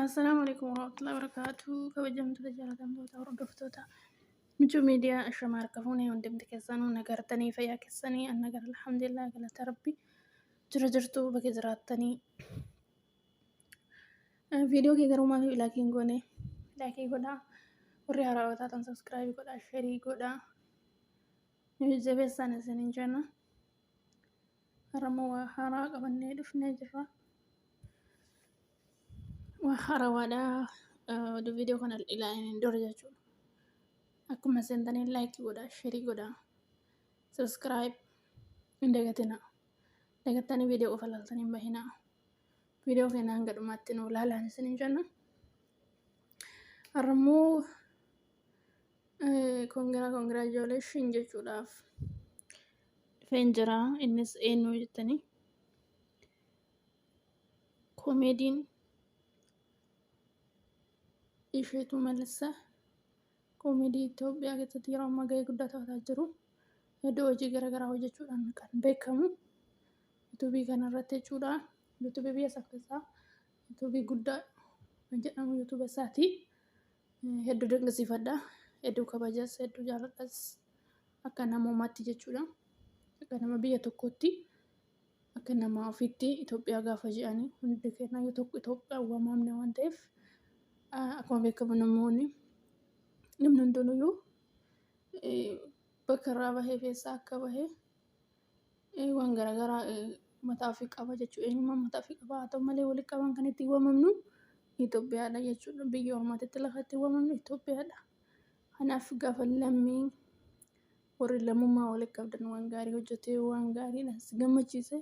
Assalamualaikum warahmatullahi wabarakatuh. Kabajamtoota jaalatamtoota hordoftoota michuu miidiyaa ashama harka fuunee hundumti keessanuu nagartanii fayyaa keessanii an nagar alhamdulillah galata rabbi jira jirtu bakka jiraattanii viidiyoo kee garumaa fi laakiin goone laakii godhaa warri haarawaa taatan sabskraayibii godhaa sheerii godhaa jabeessaan isiniin jenna harama waa haaraa qabannee dhufnee jirra. Harawaadhaa viidiyoo kana ilaalanii dura jechuudha. Akkuma seentanii laayikii godhaa, sheerii godhaa, sabskiraayib hin dagatinaa. Dagattanii viidiyoo qofa ilaaltanii hin bahinaa. Viidiyoo keenya hanga dhumaatti nu ilaalaa isiniin jenna. Har'ammoo congratulations jechuudhaaf dhufeen jira. Innis eenyu jettanii komeediin isheetu malissa koomedii Itoophiyaa keessatti yeroo ammaa gahee guddaa taphataa jiru. Iddoo hojii garaagaraa hojjechuudhaan kan beekamu yuutuubii kanarratti jechuudha. Yuutuubii biyya isaa keessaa yuutuubii guddaa kan jedhamu yuutuubii isaati. Hedduu dinqisiifadha. Hedduu kabajas, hedduu jaaladhas akka namoomaatti jechuudha. Akka nama biyya tokkootti akka nama ofiitti Itoophiyaa gaafa jedhanii hundi keenya yoo tokko Itoophiyaa waamamne waan ta'eef akkuma beekamu namni hundinuyyuu bakka irraa bahee keessaa akka bahee waan garaagaraa mataa ofii qaba jechuudha. Eenyummaa mataa ofii qaba. Haa ta'u malee walitti qaban kan ittiin waamamnu Itoophiyaadha jechuudha. Biyya ormaatitti lafa ittiin waamamnu Itoophiyaadha. Kanaaf gaafa lammiin warri lammummaa walitti qabdan waan gaarii hojjetee waan gaariidhaan si gammachiise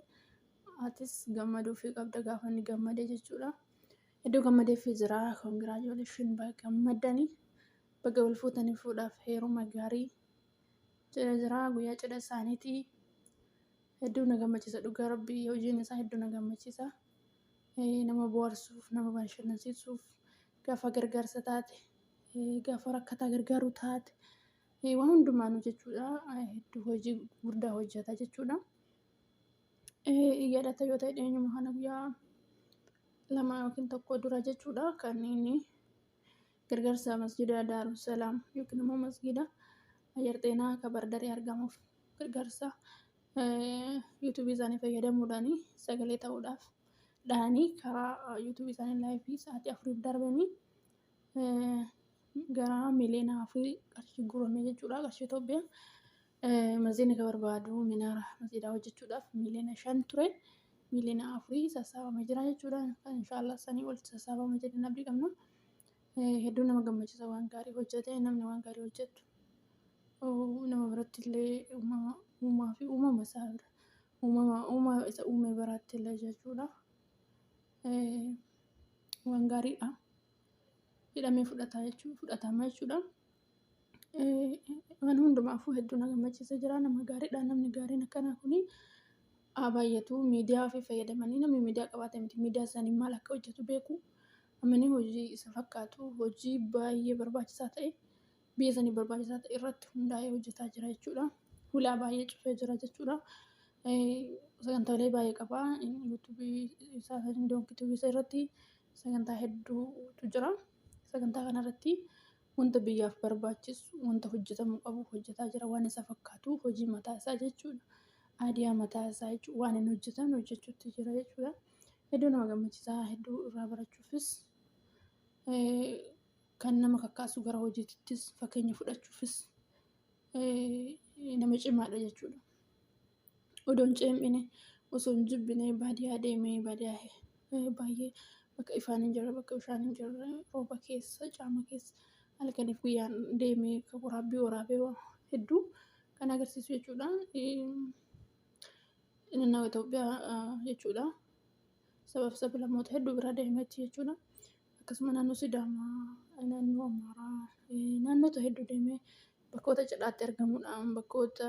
atis gammaduu fi qabda gaafa inni gammadee jechuudha. Iddoo gammadeefii jira congratulations bakka gammadanii bakka wal fuutanii fuudhaaf heeruma gaarii jira guyyaa cidha isaaniitii hedduu na gammachiisa dhugaa rabbii hojiin isaa hedduu na gammachiisa. Nama bohaarsuuf nama bashannansiisuuf gaafa gargaarsa taate gaafa rakkataa gargaaru taate waan hundumaanuu jechuudha. Hedduu hojii guddaa hojjeta jechuudha. Yaadata yoo ta'e eenyuma kana guyyaa lama yookiin tokko dura jechuudha kan inni gargaarsa masjida Daarussalaam yookiin immoo masjida Ayyar Xeenaa Kabardaree argamuuf gargaarsa yuutuubii isaanii fayyadamuudhaan sagalee ta'uudhaaf dhahanii karaa yuutuubii isaanii laayifii sa'aatii 4 darbanii gara miliyoona 4 qarshii guurame jechuudha. Qarshii Itoophiyaa masjidni kan barbaadu minaara masjidaa hojjechuudhaaf miliyoona 5 ture. Miliyoona 4 sassaabamee jira jechuudha. Inshaallah sanii ol sassaabama jedhanii abdii qabna. Hedduu nama gammachiisa waan gaarii hojjete namni waan gaarii hojjetu nama biratti illee uumaa fi uumama isaa bira uumama isa uume biraatti illee jechuudha. Waan gaariidha jedhamee fudhatama jechuudha. Waan hundumaafuu hedduu nama gammachiisa jira. Nama gaariidha. Namni gaariin akkanaa kuni baay'atu miidiyaa fi fayyadamanii namni miidiyaa qabaate miti miidiyaa isaanii maal akka hojjetu beeku amanii hojii isa fakkaatu hojii baay'ee barbaachisaa ta'e biyya isaanii barbaachisaa ta'e irratti hundaa'ee hojjetaa jira jechuudha. Hulaa baay'ee cufee jira jechuudha. Sagantaalee baay'ee qaba. Yuutuubii isaa irratti sagantaa hedduutu jira. Sagantaa kanarratti wanta biyyaaf barbaachisu wanta hojjetamuu qabu hojjetaa jira waan isa fakkaatu hojii mataa isaa jechuudha. Aadiyaa mataa isaa jechuudha waan inni hojjetan hojjechuutti jira jechuudha. Hedduu nama gammachiisaa hedduu irraa barachuufis kan nama kakkaasu gara hojiittis fakkeenya fudhachuufis nama cimaadha jechuudha. Odoon ceemine osoo hin jibbine baadiyyaa deemee baadiyyaa baay'ee bakka ifaan hin jirre bakka bishaan hin jirre rooba keessa caama keessa halkaniif guyyaan deemee kan waraabee hedduu kan agarsiisu jechuudha. Naannoo Itoophiyaa jechuudha. Sabab sablammoota hedduu bira deemeetti jechuudha. Akkasuma naannoo Sidaamaa, naannoo Amaaraa, naannoota hedduu deemee bakkoota cidhaatti argamuudhaan bakkoota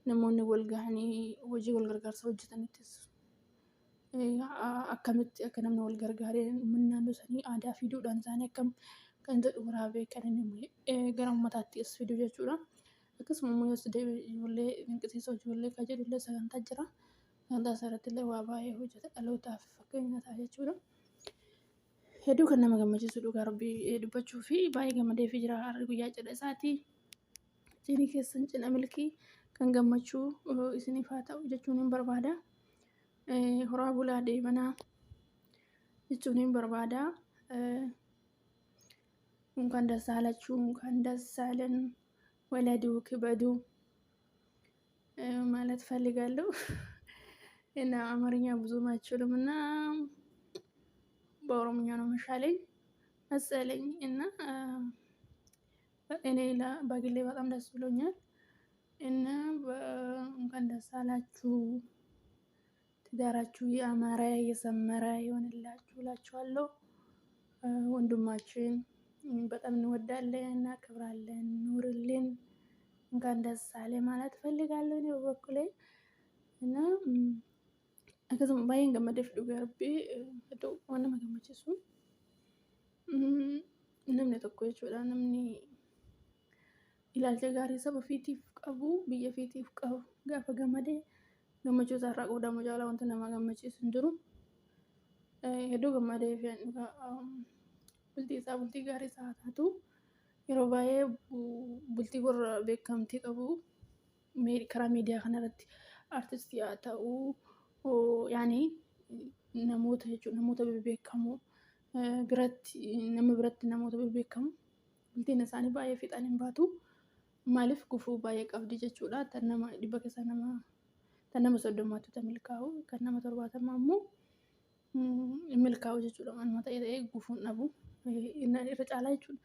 namoonni wal gahanii hojii wal gargaarsa hojjetanittis akkamitti akka namni wal gargaaree naannoo sanii aadaa fi duudhaan isaanii akkam kan jedhu waraabee kan inni gara uummataatti as fidu jechuudha. Akkasuma immoo yoo ijoollee dinqisiisa ijoollee kan jedhullee sagantaa jira. Sagantaa isaarratti illee waa baay'ee hojjeta dhalootaaf fakkeenya ta'a jechuudha. hedduu kan nama gammachiisu dhugaa rabbii dubbachuu fi baay'ee gammadee fi jira har'a guyyaa cidha isaati. Cidhi keessan cidha milkii kan gammachuu isiniif haa ta'u jechuun hin barbaada. Horaa bulaa deebanaa jechuun hin barbaada. እንኳን ደስ አላችሁ፣ እንኳን ደስ አለን፣ ወለዱ ክበዱ ማለት ፈልጋለሁ። እና አማርኛ ብዙም አልችልም እና በኦሮምኛ ነው መሻለኝ መሰለኝ እና እኔ በግሌ በጣም ደስ ብሎኛል እና እንኳን ደስ አላችሁ፣ ትዳራችሁ ያማረ የሰመረ ይሆንላችሁ እላችኋለሁ። ወንድማችን በጣም እንወዳለን፣ እናከብራለን፣ ኑርልን፣ እንኳን ደስ አለ ማለት ፈልጋለሁ እኔ በበኩሌ እና akkasuma baay'een gammadeef dhugaa rabbii iddoo waan nama gammachiisu namni tokko jechuudha namni ilaalcha gaarii saba ofiitiif qabu biyya ofiitiif qabu gaafa gammadee gammachuu isaa irraa qoodamu caalaa wanta nama gammachiisu hin jiru. Hedduu gammadee fi bultii isaa bultii gaarii isaa taatu yeroo baay'ee bultii warra beekamtii qabu karaa miidiyaa kanarratti artistii haa ta'uu yaani namoota jechuudha namoota beekamoo biratti nama biratti namoota beekamoo bultiin isaanii baay'ee fixaan hin baatu maaliif gufuu baay'ee qabdi jechuudha. Tan nama dhibba keessa tan nama 30 milkaa'u kan nama 70 immoo milkaa'u jechuudha. Waanuma ta'ee gufuun dhabu irra caalaa jechuudha.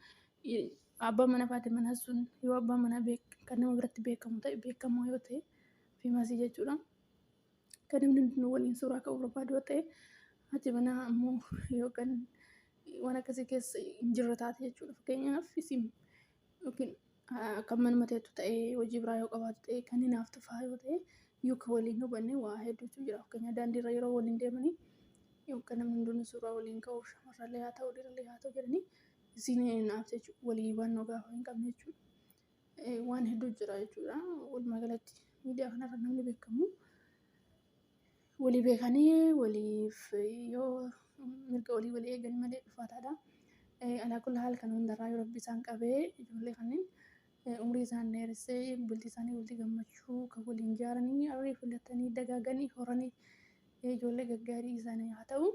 Abbaan mana faati mana sun yoo abbaan mana kan nama biratti beekamu ta'e beekamoo yoo ta'e fiimasii jechuudha. Kan namni hundinuu waliin suuraa ka'uu barbaadu yoo ta'e haati manaa ammoo yookaan waan akkasii keessa hin jirre taate jechuudha. Fakkeenyaaf isin yookiin kan manuma ta'etu ta'ee hojii biraa yoo qabaatu ta'e kan hinaaf tufaa yoo ta'e yoo kan waliin hubanne waa hedduutu jira. Fakkeenyaaf daandiirra yeroo waliin deemanii yookaan namni hundinuu suuraa waliin ka'uuf shamarrallee haa ta'u dhiirallee haa ta'u jedhanii isin hinaaf jechuudha. Walii hubannoo gaafa hin qabne jechuudha. Waan hedduu jira jechuudha. Walumaa galatti miidiyaa kanarra namni beekamu walii beekanii waliif yoo mirga walii eegan malee dhufaataadha. Alaa kulli haal kan hundarraa yoo rabbi isaan qabee ijoollee kanneen umrii isaan dheeressee bultii isaanii bultii gammachuu kan waliin ijaaranii arrii filatanii dagaaganii horanii ijoollee gaggaarii isaanii haa ta'u.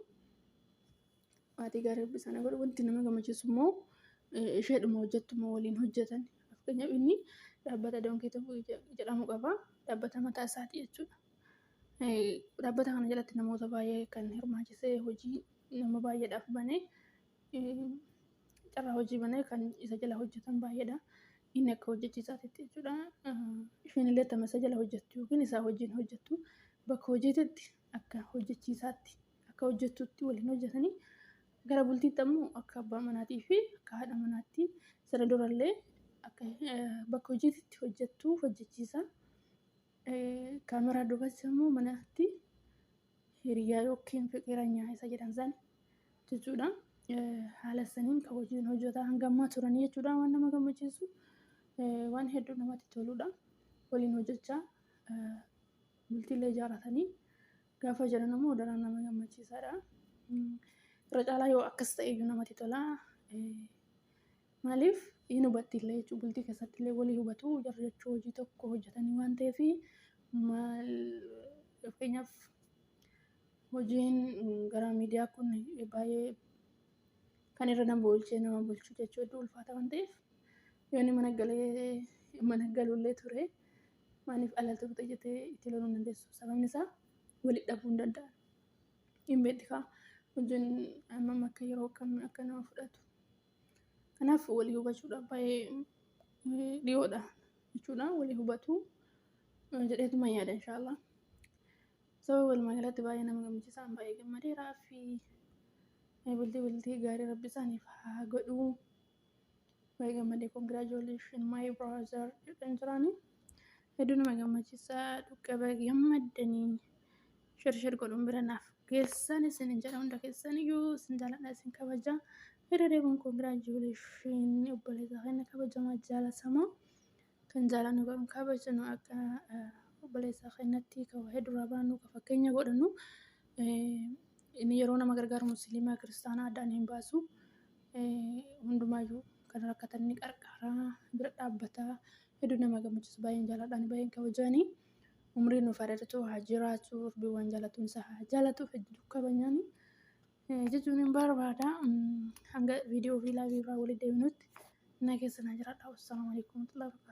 Maatii gaarii rabbi isaanii godhu wanti nama gammachiisu immoo isheedhuma hojjettuma waliin hojjetan. Fakkeenyaaf inni dhaabbata Doonkii jedhamu qaba. Dhaabbata mataa isaati jechuudha. Dhaabbata kana jalatti namoota baay'ee kan hirmaachisee hojii nama baay'eedhaaf banee carraa hojii banee kan isa jala hojjetan baay'eedha. Inni akka hojjechiisaatti jechuudha. Isheen illee tama isa jala hojjettu yookiin isaa wajjin hojjettu bakka hojiitti akka hojjechiisaatti akka hojjettutti waliin hojjetanii gara bultiitti ammoo akka abbaa manaatii fi akka haadha manaatti sana durallee akka bakka hojiitti hojjettu hojjechiisa. Kaameraa duubatti immoo manatti hiriyaa yookiin fiqiranyaa isa jedhan san jechuudha. Haala saniin kan hojiin hojjetaa hanga ammaa turanii jechuudha. Waan nama gammachiisu waan hedduu namatti toludha. Waliin hojjechaa bultiilee ijaarratanii gaafa jiran immoo daran nama gammachiisaadha. Irra caalaa yoo akkas ta'e iyyuu namatti tola. Maaliif hin hubatti illee jechuudha. Bultii keessatti illee walii hubatu jarri jechuu hojii tokko hojjetanii waan ta'eef fakkeenyaaf hojiin gara miidiyaa kun baay'ee kan irra nama bulchee nama bulchu jechuu hedduu ulfaata waan ta'eef yoo inni mana galuullee ture maaliif alaltuu bitaa jettee itti loluu hin dandeessu. Sababni isaa walitti dhabuu hin danda'an. Hin beekaa hojiin amma akka yeroo akkamii akka nama fudhatu. Kanaaf walii hubachuudhaaf baay'ee dhiyoodha jechuudha. Walii hubatu jedheetuma yaada inshaallah. Walumaa galatti baay'ee nama gammachiisa. Baay'ee gammadeeraa fi bultii gaarii rabbi isaaniif haa godhu. Baay'ee gammadee congratulations my brother jedhan jiraanii. Hedduu nama gammachiisa. Dhukkaba gammaddanii shirshir godhuun bira naaf geessan isin hin jedha hunda keessan iyyuu isin jaaladha isin kabaja. Irra deebiin congratulations obboleessa keenya kabajamaa jaalatamaa kan jaalannu godhuun kabajanu akka obboleessa keenyatti kan hedduu irraa baannu kan fakkeenya godhannu inni yeroo nama gargaaru musliimaa kiristaanaa addaan hin baasu. Hundumaayyuu kan rakkatan ni qarqaaraa, bira dhaabbataa, hedduu nama gammachiisu. Baay'een jaaladhaan baay'een kabajanii. Umriin nuuf dheeratu haa jiraatu, rabbiin jaalatuun isaa haa jaalatuuf hedduu kabajanii jechuun hin barbaada. Hanga viidiyoo fi laayivii irraa walitti deebinutti nagaa keessan haa jiraadhaa. Wassalaamu alaikum warahmatullahi wabarakatuh.